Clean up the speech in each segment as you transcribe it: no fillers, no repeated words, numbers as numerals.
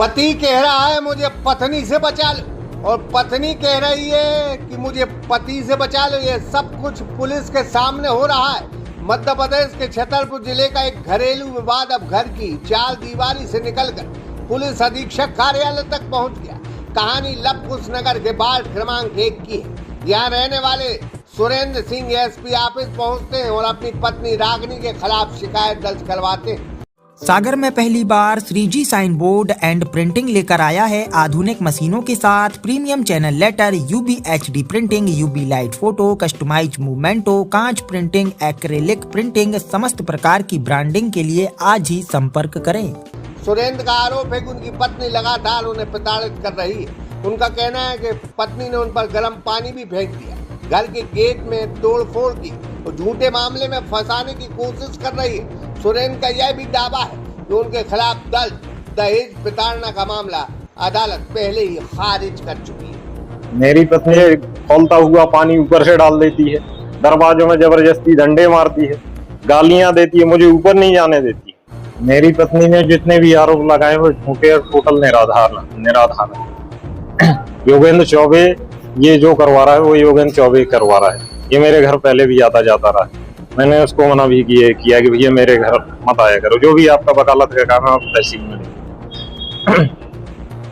पति कह रहा है मुझे पत्नी से बचा लो और पत्नी कह रही है कि मुझे पति से बचा लो। ये सब कुछ पुलिस के सामने हो रहा है। मध्य प्रदेश के छतरपुर जिले का एक घरेलू विवाद अब घर की चार दीवारी से निकलकर पुलिस अधीक्षक कार्यालय तक पहुंच गया। कहानी लवकुश नगर के वार्ड क्रमांक 1 की है। यहाँ रहने वाले सुरेंद्र सिंह एसपी ऑफिस पहुंचते हैं और अपनी पत्नी रागिनी के खिलाफ शिकायत दर्ज करवाते हैं। सागर में पहली बार Shreeji sign board and printing लेकर आया है। आधुनिक मशीनों के साथ premium channel letter, UV HD printing, UV light photo, customise memento, कांच प्रिंटिंग, एक्रेलिक प्रिंटिंग, समस्त प्रकार की ब्रांडिंग के लिए आज ही संपर्क करें। सुरेंद्र का आरोप है कि उनकी पत्नी लगातार उन्हें प्रताड़ित कर रही है। उनका कहना है कि पत्नी ने उन पर गर्म पानी भी फेंक दिया, घर के गेट में तोड़फोड़ की और झूठे मामले में फंसाने की कोशिश कर रही है। सुरेंद्र का यह भी दावा है कि उनके खिलाफ दर्ज दहेज प्रताड़ना का मामला अदालत पहले ही खारिज कर चुकी है। मेरी पत्नी खौलता हुआ पानी ऊपर से डाल देती है, दरवाजों में जबरदस्ती डंडे मारती है, गालियां देती है, मुझे ऊपर नहीं जाने देती। मेरी पत्नी ने जितने भी आरोप लगाए वो झूठे और टोटल निराधार है। योगेंद्र चौबे ये जो करवा रहा है वो योगेंद्र चौबे करवा रहा है। ये मेरे घर पहले भी आता जाता रहा है। मैंने उसको मना भी किया कि भैया मेरे घर मत आया करो, जो भी आपका वकालत का काम है आप तहसील में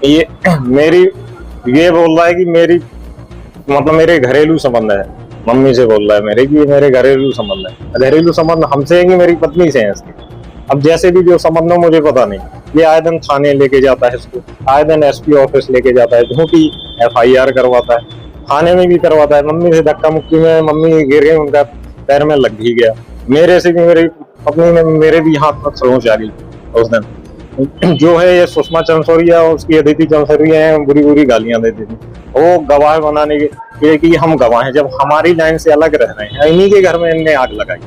ये बोल रहा है कि मेरे घरेलू संबंध है। मम्मी से बोल रहा है मेरे कि ये मेरे घरेलू संबंध है। घरेलू संबंध हमसे है कि मेरी पत्नी से है इसके। अब जैसे भी जो संबंध हो मुझे पता नहीं। ये आए दिन थाने लेके जाता है इसको, आए दिन एसपी ऑफिस लेके जाता है, झूठी FIR करवाता है, थाने में भी करवाता है। मम्मी से धक्का मुक्की में मम्मी गिर गई, उनका पैर में लग भी गया। मेरे से भी मेरी पत्नी ने मेरे भी हाथ तक सरोच आ गई उस दिन। जो है ये सुषमा चंसोरिया और उसकी अदिति चंसोरिया है, बुरी बुरी गालियां देती थी। वो गवाह बनाने के कि हम गवाह हैं, जब हमारी लाइन से अलग रह रहे हैं। इन्हीं के घर में इनने आग लगाई।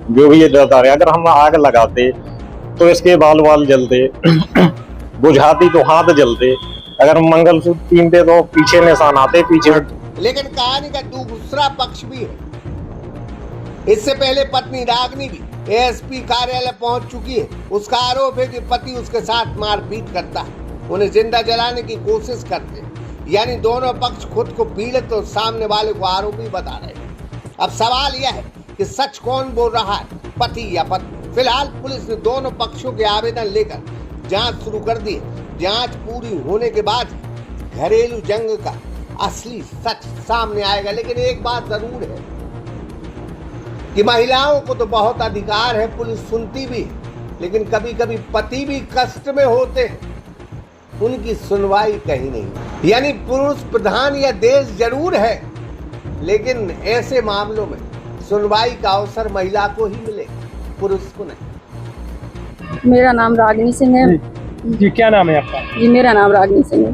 जो भी ये डरता रहे, अगर हम आग लगाते तो इसके बाल जलते, बुझाती तो हाथ जलते, अगर मंगलसूत्र पीनते तो पीछे निशान आते पीछे। लेकिन कहानी का दूसरा पक्ष भी है। इससे पहले पत्नी रागिनी भी एसपी कार्यालय पहुंच चुकी है। उसका आरोप है कि पति उसके साथ मारपीट करता है, उन्हें जिंदा जलाने की कोशिश करते हैं। यानी दोनों पक्ष खुद को पीड़ित और सामने वाले को आरोपी बता रहे हैं। अब सवाल यह है कि सच कौन बोल रहा है, पति या पत्नी। फिलहाल पुलिस ने दोनों पक्षों के आवेदन लेकर जांच शुरू कर दी है। जांच पूरी होने के बाद घरेलू जंग का असली सच सामने आएगा। लेकिन एक बात जरूर है कि महिलाओं को तो बहुत अधिकार है, पुलिस सुनती भी है, लेकिन कभी कभी पति भी कष्ट में होते हैं, उनकी सुनवाई कहीं नहीं। यानी पुरुष प्रधान यह देश जरूर है, लेकिन ऐसे मामलों में सुनवाई का अवसर महिला को ही मिले, पुरुष को नहीं। मेरा नाम रागिनी सिंह है। जी क्या नाम है आपका? जी मेरा नाम रागिनी सिंह है।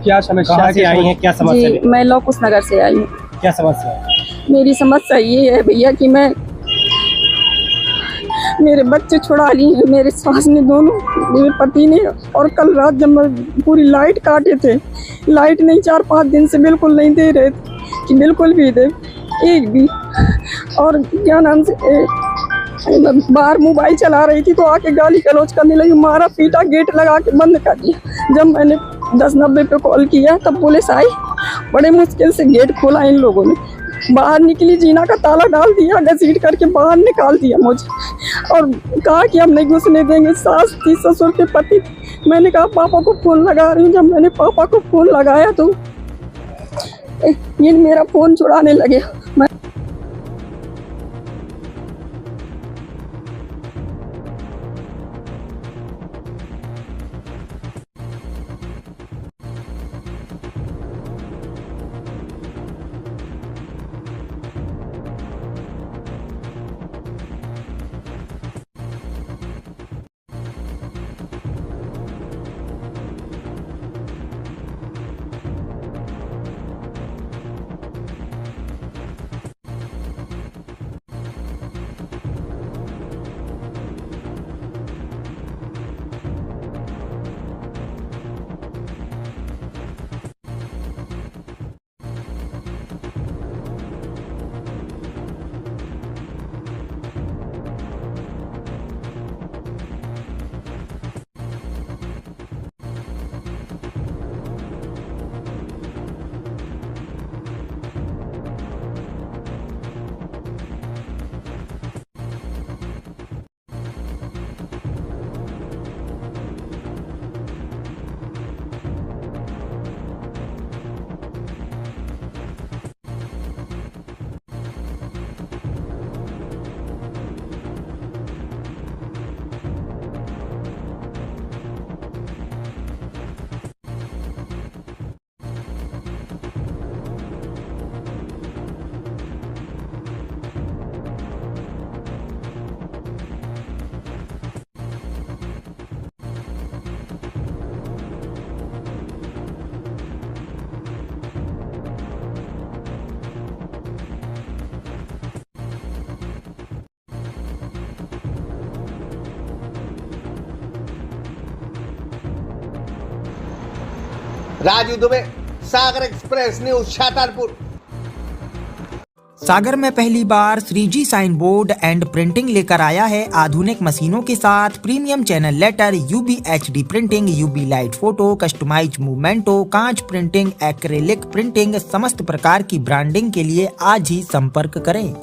क्या समस्या? कहाँ से आई हैं? क्या समस्या? जी मैं लवकुश नगर से आई हूँ। क्या समस्या है? मेरी समस्या ये है भैया कि मैं मेरे बच्चे छुड़ा ली है मेरे सास ने, दोनों मेरे पति ने। और कल रात जब मैं पूरी लाइट काटे थे, लाइट नहीं 4-5 दिन से बिल्कुल नहीं दे रहे थे कि बिल्कुल भी दे एक भी। और क्या नाम से बाहर मोबाइल चला रही थी तो आके गाली गलौज करने लगी, मारा पीटा, गेट लगा के बंद कर दिया। जब मैंने 1090 पे कॉल किया तब पुलिस आई, बड़े मुश्किल से गेट खोला इन लोगों ने। बाहर निकली, जीना का ताला डाल दिया, घसीट करके बाहर निकाल दिया मुझे और कहा कि हम नहीं घुसने देंगे। सास थी, ससुर के पति। मैंने कहा पापा को फोन लगा रही हूँ। जब मैंने पापा को फोन लगाया तो ये मेरा फोन छुड़ाने लगे। मैं राजू दुबे, सागर एक्सप्रेस न्यूज, छतरपुर। सागर में पहली बार 3G sign board and printing लेकर आया है आधुनिक मशीनों के साथ premium channel letter, UBHD printing, UB light photo, customise memento, कांच प्रिंटिंग, एक्रेलिक प्रिंटिंग, समस्त प्रकार की ब्रांडिंग के लिए आज ही संपर्क करें।